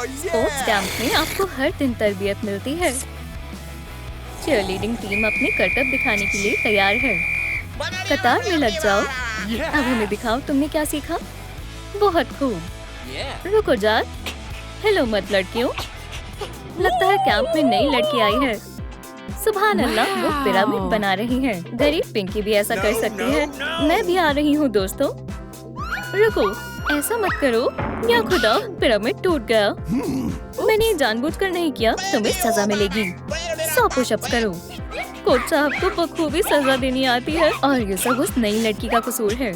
Sports camp में आपको हर दिन तरबियत मिलती है। चीयरलीडिंग टीम अपने करतब दिखाने के लिए तैयार है। कतार में लग जाओ। अब हमें दिखाओ तुमने क्या सीखा। बहुत खूब। रुको जाट। हेलो मत लड़कियों। लगता है कैंप में नई लड़की आई है। सुभान अल्लाह, वो पिरामिड बना रही है। गरीब पिंकी भी ऐसा कर सकती है। मैं भी आ रही हूँ दोस्तों। रुको, ऐसा मत करो। या खुदा, पिरामिड टूट गया। मैंने जानबूझकर नहीं किया। तुम्हें सजा मिलेगी। 100 पुशअप्स करो। कोच साहब को बखूबी सजा देनी आती है और ये सब उस नई लड़की का कसूर है।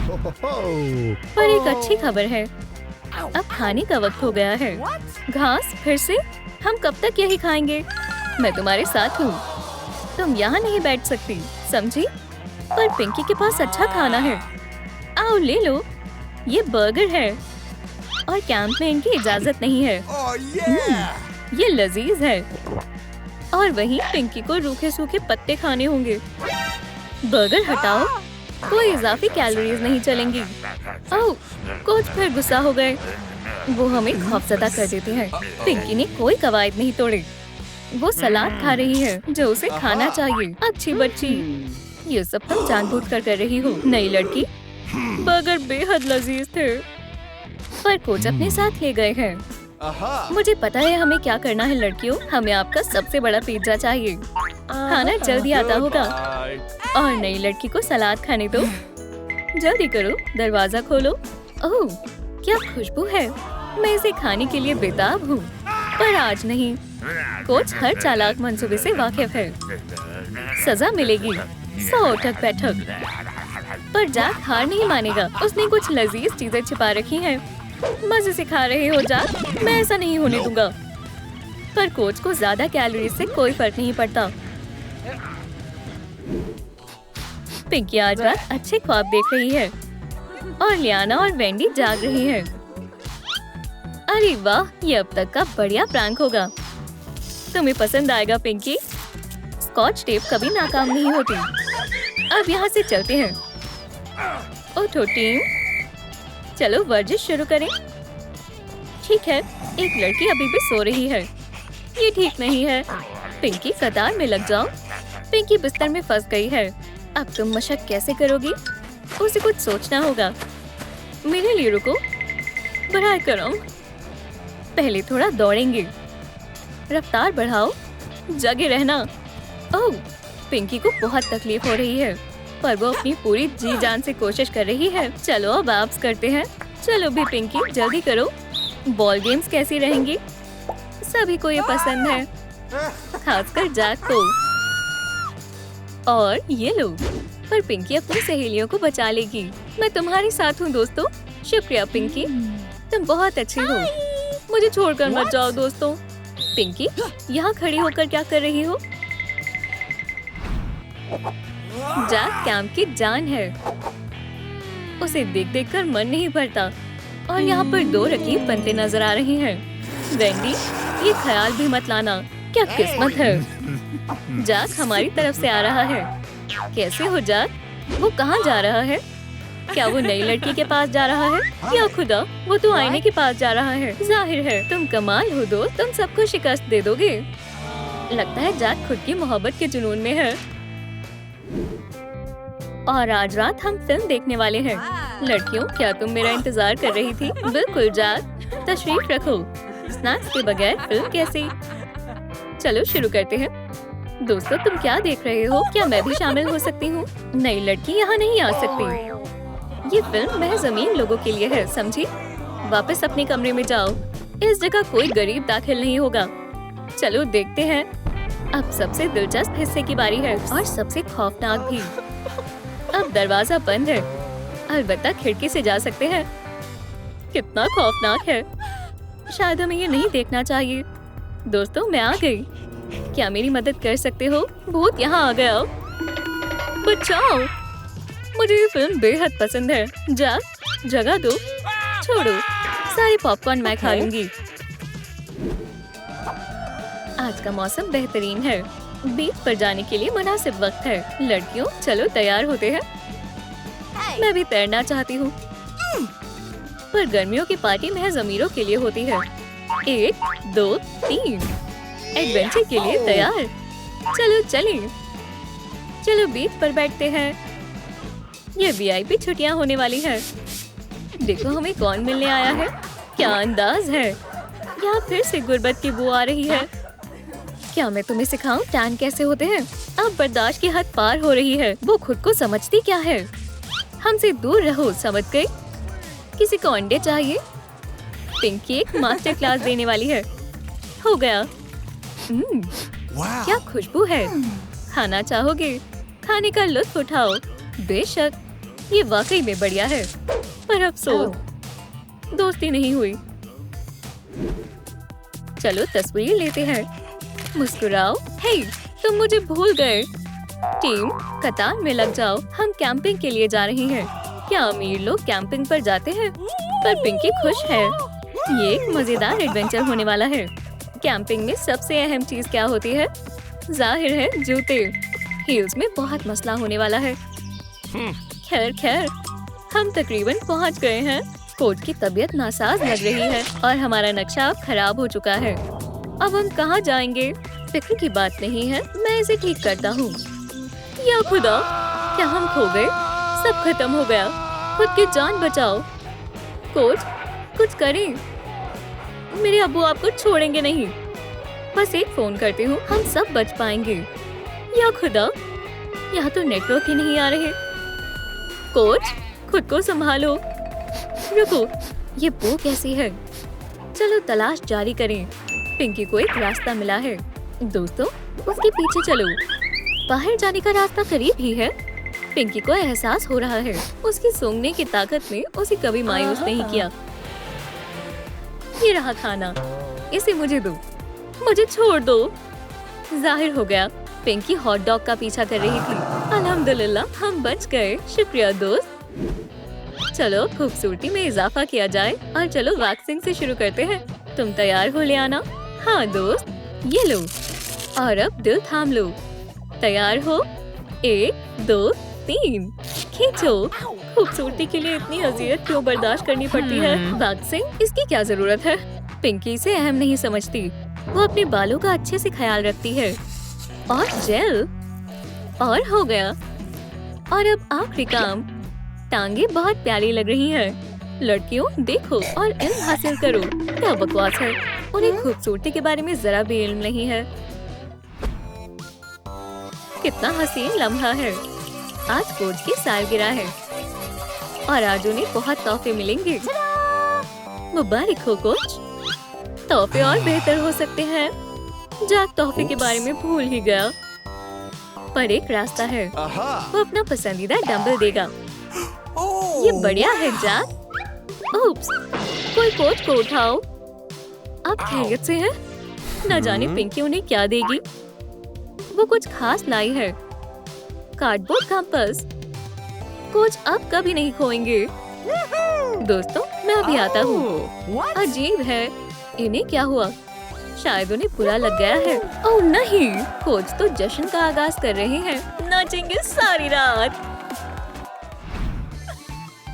पर एक अच्छी खबर है, अब खाने का वक्त हो गया है। घास फिर से? हम कब तक यही खाएंगे? मैं तुम्हारे साथ हूँ। तुम यहाँ नहीं बैठ सकती, समझी? पर पिंकी के पास अच्छा खाना है। आओ ले लो। ये बर्गर है और कैंप में इनकी इजाजत नहीं है। ये लजीज है। और वहीं पिंकी को रूखे सूखे पत्ते खाने होंगे। बर्गर हटाओ, कोई इजाफी कैलोरीज नहीं चलेंगी। ओह, कोच फिर गुस्सा हो गए। वो हमें खौफजदा कर देते हैं। पिंकी ने कोई कवायद नहीं तोड़े। वो सलाद खा रही है जो उसे खाना चाहिए। अच्छी बच्ची। ये सब तुम जानबूझकर कर रही हो। नई लड़की। बर्गर बेहद लजीज थे पर कोच अपने साथ ले गए हैं। मुझे पता है हमें क्या करना है लड़कियों। हमें आपका सबसे बड़ा पिज्जा चाहिए। खाना जल्दी आता होगा। और नई लड़की को सलाद खाने दो। जल्दी करो, दरवाजा खोलो। ओह, क्या खुशबू है। मैं इसे खाने के लिए बेताब हूँ, पर आज नहीं। कोच हर चालाक मंसूबे से वाकिफ है। सजा मिलेगी। 100 उठक बैठक। पर जैक हार नहीं मानेगा। उसने कुछ लजीज चीजें छिपा रखी हैं। मजे से खा रहे हो जैक। मैं ऐसा नहीं होने दूंगा। पर कोच को ज्यादा कैलोरी से कोई फर्क नहीं पड़ता। पिंकी आज रात अच्छे ख्वाब देख रही है और लियाना और वेंडी जाग रही है। अरे वाह, ये अब तक का बढ़िया प्रैंक होगा। तुम्हें पसंद आएगा पिंकी। स्कॉच टेप कभी नाकाम नहीं होती। अब यहाँ से चलते हैं। उठो टीम, चलो वर्जिश शुरू करें। ठीक है, एक लड़की अभी भी सो रही है। ये ठीक नहीं है। पिंकी कतार में लग जाओ। पिंकी बिस्तर में फंस गई है। अब तुम मशक कैसे करोगी? उसे कुछ सोचना होगा। मेरे लिए रुको। बढ़ाए करो। पहले थोड़ा दौड़ेंगे। रफ्तार बढ़ाओ। जगे रहना। ओह, पिंकी को बहुत तकलीफ हो रही है पर वो अपनी पूरी जी जान से कोशिश कर रही है। चलो अब एब्स करते हैं। चलो भी पिंकी, जल्दी करो। बॉल गेम्स कैसी रहेंगी? सभी को ये पसंद है, खासकर जैक को। और ये लो। पर पिंकी अपनी सहेलियों को बचा लेगी। मैं तुम्हारे साथ हूँ दोस्तों। शुक्रिया पिंकी, तुम बहुत अच्छी हो। मुझे छोड़कर मत जाओ दोस्तों। पिंकी, यहाँ खड़ी होकर क्या कर रही हो? जैक कैंप की जान है। उसे देख देख कर मन नहीं भरता। और यहाँ पर 2 रकीब बनते नजर आ रही हैं। वेंडी, ये ख्याल भी मत लाना। क्या किस्मत है। जैक हमारी तरफ से आ रहा है। कैसे हो जैक? वो कहाँ जा रहा है? क्या वो नई लड़की के पास जा रहा है? या खुदा, वो तो आईने के पास जा रहा है। जाहिर है तुम कमाल हो दोस्त, तुम सबको शिकस्त दे दोगे। लगता है जैक खुद की मोहब्बत के जुनून में है। और आज रात हम फिल्म देखने वाले हैं। लड़कियों, क्या तुम मेरा इंतजार कर रही थी? बिल्कुल जैक, तशरीफ रखो। स्नैक्स के बगैर फिल्म कैसी? चलो शुरू करते हैं। दोस्तों, तुम क्या देख रहे हो? क्या मैं भी शामिल हो सकती हूँ? नई लड़की यहाँ नहीं आ सकती। ये फिल्म महज अमीर लोगों के लिए है, समझी? वापस अपने कमरे में जाओ। इस जगह कोई गरीब दाखिल नहीं होगा। चलो देखते हैं। अब सबसे दिलचस्प हिस्से की बारी है और सबसे खौफनाक भी। अब दरवाजा बंद है, अलबत्ता खिड़की से जा सकते हैं। कितना खौफनाक है। शायद हमें ये नहीं देखना चाहिए। दोस्तों, मैं आ गई। क्या मेरी मदद कर सकते हो? भूत यहाँ आ गया। बचाओ। मुझे ये फिल्म बेहद पसंद है। जैक, जगह दो। छोड़ो, सारी पॉपकॉर्न मैं खा लूंगी। आज का मौसम बेहतरीन है। बीच पर जाने के लिए मुनासिब वक्त है। लड़कियों, चलो तैयार होते हैं। मैं भी तैरना चाहती हूँ। पर गर्मियों की पार्टी महज अमीरों के लिए होती है। 1 2 3 एडवेंचर के लिए तैयार। चलो चलें। चलो बीच पर बैठते हैं। ये वीआईपी छुट्टियां होने वाली है। देखो हमें कौन मिलने आया है। क्या अंदाज है। यहाँ फिर से गुर्बत की बू आ रही है। क्या मैं तुम्हें सिखाऊं टैन कैसे होते हैं। अब बर्दाश्त की हद पार हो रही है। वो खुद को समझती क्या है। हमसे दूर रहो, समझ गई। किसी को अंडे चाहिए। पिंकी एक मास्टर क्लास देने वाली है। हो गया। क्या खुशबू है। खाना चाहोगे। खाने का लुत्फ उठाओ। बेशक, ये वाकई में बढ़िया है। पर अफसोस दोस्ती नहीं हुई। चलो तस्वीर लेते हैं। मुस्कुराओ। हे, तुम मुझे भूल गए। टीम कतार में लग जाओ। हम कैंपिंग के लिए जा रहे हैं। क्या अमीर लोग कैंपिंग पर जाते हैं? पर पिंकी खुश है। ये एक मजेदार एडवेंचर होने वाला है। कैंपिंग में सबसे अहम चीज क्या होती है? जाहिर है जूते। हील्स में बहुत मसला होने वाला है। खैर हम तकरीबन पहुंच गए हैं। कोच की तबीयत नासाज लग रही है और हमारा नक्शा अब खराब हो चुका है। अब हम कहाँ जाएंगे? फिक्र की बात नहीं है, मैं इसे ठीक करता हूँ। या खुदा, क्या हम खो गए? सब खत्म हो गया। खुद की जान बचाओ। कोच कुछ करें। मेरे अब्बू आपको छोड़ेंगे नहीं। बस एक फोन करती हूँ, हम सब बच पाएंगे। या खुदा, यहाँ तो नेटवर्क ही नहीं आ रहे। कोच खुद को संभालो। रुको, ये बू कैसी है? चलो तलाश जारी करें। पिंकी को एक रास्ता मिला है। दोस्तों, उसके पीछे चलो। बाहर जाने का रास्ता करीब ही है। पिंकी को एहसास हो रहा है। उसकी सूंघने की ताकत ने उसे कभी मायूस नहीं किया। ये रहा खाना, इसे मुझे दो। मुझे छोड़ दो। जाहिर हो गया, पिंकी हॉट डॉग का पीछा कर रही थी। अल्हम्दुलिल्लाह हम बच गए। शुक्रिया दोस्त। चलो खूबसूरती में इजाफा किया जाए और चलो वैक्सिंग से शुरू करते हैं। तुम तैयार हो लियाना? हाँ दोस्त, ये लो। और अब दिल थाम लो। तैयार हो? 1 2 3 खींचो। खूबसूरती के लिए इतनी अजियत क्यों बर्दाश्त करनी पड़ती है? वैक्सिंग, इसकी क्या जरूरत है? पिंकी इसे अहम नहीं समझती। वो अपने बालों का अच्छे से ख्याल रखती है। और जेल, और हो गया। और अब आखिरी काम। टांगे बहुत प्यारी लग रही हैं। लड़कियों देखो और इल्म हासिल करो। क्या बकवास है। उन्हें खूबसूरती के बारे में जरा भी इल्म नहीं है। कितना हसीन लम्हा है। आज कोच की सालगिरह है और आज उन्हें बहुत तोहफे मिलेंगे। मुबारक हो कोच। तोहफे और बेहतर हो सकते हैं। जैक तोहफे के बारे में भूल ही गया। पर एक रास्ता है। वो अपना पसंदीदा डंबल देगा। ये बढ़िया है जैक। ओप्स, कोई कोच को उठाओ। आप खैरियत से हैं? न जाने पिंकी उन्हें क्या देगी। वो कुछ खास लाई है। Cardboard compass. कोच अब कभी नहीं खोएंगे। दोस्तों, मैं अभी आता हूँ। अजीब है, इन्हें क्या हुआ? शायद उन्हें बुरा लग गया है। ओह नहीं, कोच तो जश्न का आगाज कर रहे हैं। नाचेंगे सारी रात।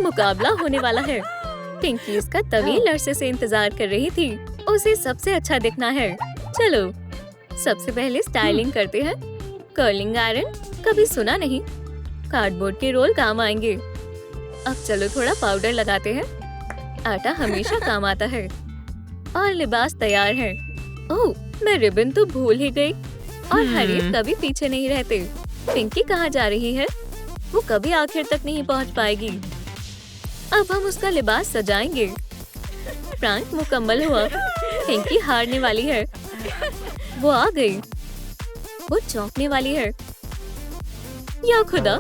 मुकाबला होने वाला है। पिंकी इसका तवील अरसे से इंतजार कर रही थी। उसे सबसे अच्छा दिखना है। चलो सबसे पहले स्टाइलिंग करते हैं। कर्लिंग आयरन कभी सुना नहीं। कार्डबोर्ड के रोल काम आएंगे। अब चलो थोड़ा पाउडर लगाते हैं। आटा हमेशा काम आता है। और लिबास तैयार है। ओह, मैं रिबन तो भूल ही गई। और हरीफ कभी पीछे नहीं रहते। पिंकी कहाँ जा रही है? वो कभी आखिर तक नहीं पहुँच पाएगी। अब हम उसका लिबास सजाएंगे। प्रैंक मुकम्मल हुआ। पिंकी हारने वाली है। वो आ गई। वो चौंकने वाली है। या खुदा,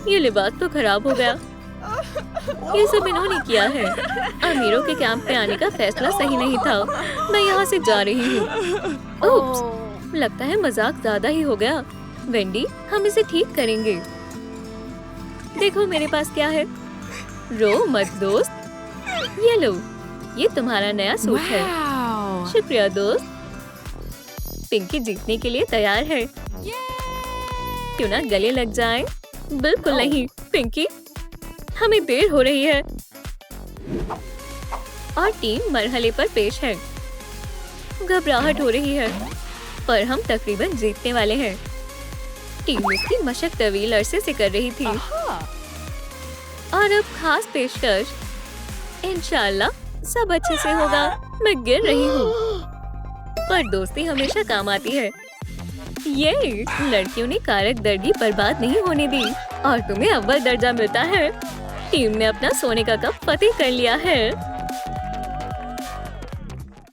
ये लिबास तो खराब हो गया। ये सब इन्होंने किया है। अमीरों के कैंप पे आने का फैसला सही नहीं था। मैं यहाँ से जा रही हूँ। ओप्स, लगता है मजाक ज्यादा ही हो गया। वेंडी, हम इसे ठीक करेंगे। देखो मेरे पास क्या है। रो मत दोस्त। ये लो, ये तुम्हारा नया सूट है। शुक्रिया दोस्त। पिंकी जीतने के लिए तैयार है। क्यों ना गले लग जाए? बिल्कुल नहीं पिंकी, हमें देर हो रही है। और टीम मरहले पर पेश है। घबराहट हो रही है, पर हम तकरीबन जीतने वाले हैं। टीम इसकी मशक तवील अरसे से कर रही थी। और अब खास पेशकश। इंशाल्लाह सब अच्छे से होगा। मैं गिर रही हूँ, पर दोस्ती हमेशा काम आती है। ये लड़कियों ने कारकर्दगी बर्बाद नहीं होने दी और तुम्हें अव्वल दर्जा मिलता है। टीम ने अपना सोने का कप फतेह कर लिया है।